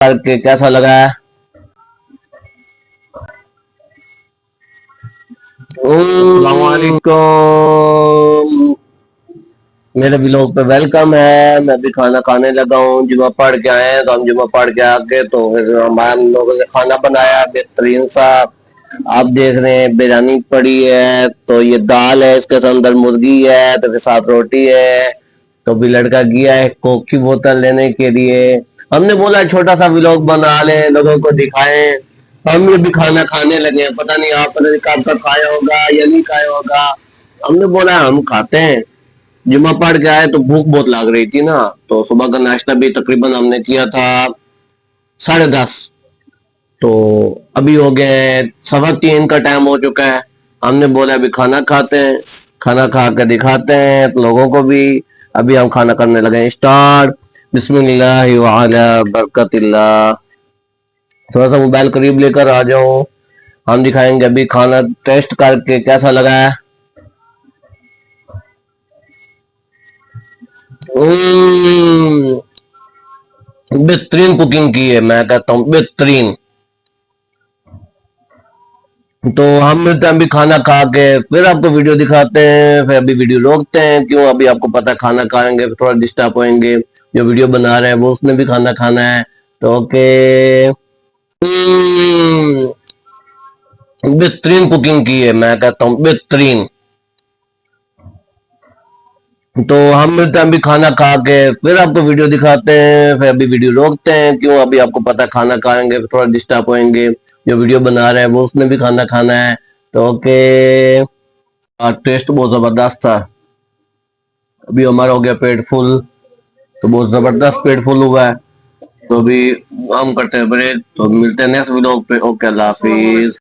करके कैसा लगा है? अस्सलामुअलैकुम, मेरे ब्लॉग पे वेलकम है। मैं भी खाना खाने लगा हूँ। जुमा पढ़ के आए हैं तो हम जुमा पढ़ के आके तो फिर हमारे लोगों ने खाना बनाया बेहतरीन सा। आप देख रहे हैं बिरयानी पड़ी है, तो ये दाल है, इसके अंदर मुर्गी है, तो फिर साथ रोटी है। तो भी लड़का गया है कोक की बोतल लेने के लिए। हमने बोला छोटा सा व्लॉग बना ले, लोगों को दिखाएं। हम ये भी खाना खाने लगे हैं, पता नहीं आपने कब तक खाया होगा या नहीं खाया होगा। हमने बोला हम खाते हैं। जुम्मा पढ़ के आए तो भूख बहुत लग रही थी ना, तो सुबह का नाश्ता भी तकरीबन हमने किया था 10:30। तो अभी हो गए 3:15 का टाइम हो चुका है। हमने बोला अभी खाना खाते हैं, खाना खा कर दिखाते हैं तो लोगों को भी। अभी हम खाना करने लगे हैं स्टार्ट। बिस्मिल्लाह व अला बरकतिल्लाह। थोड़ा सा मोबाइल करीब लेकर आ जाओ, हम दिखाएंगे अभी खाना टेस्ट करके कैसा लगा है। बेहतरीन कुकिंग की है, मैं कहता हूँ बेहतरीन। तो हम मिलते हैं अभी खाना खा के, फिर आपको वीडियो दिखाते हैं। फिर अभी वीडियो रोकते हैं, क्यों? अभी आपको पता है खाना खाएंगे फिर थोड़ा डिस्टर्ब होंगे। जो वीडियो बना रहे हैं वो उसने भी खाना खाना है, तो ओके। बेहतरीन कुकिंग की है, मैं कहता हूँ बेहतरीन। तो हम मिलते हैं अभी खाना खा के, फिर आपको वीडियो दिखाते हैं। फिर अभी वीडियो रोकते हैं, क्यों? अभी आपको पता है खाना खाएंगे फिर थोड़ा डिस्टर्ब होंगे। जो वीडियो बना रहे हैं वो उसने भी खाना खाना है, तो ओके। और टेस्ट बहुत जबरदस्त था। अभी हमारा हो गया पेट फुल, तो बहुत जबरदस्त पेट फुल हुआ है। तो अभी हम करते हैं ब्रेक, तो मिलते हैं नेक्स्ट वीडियो पे। ओके, अल्लाह हाफिज।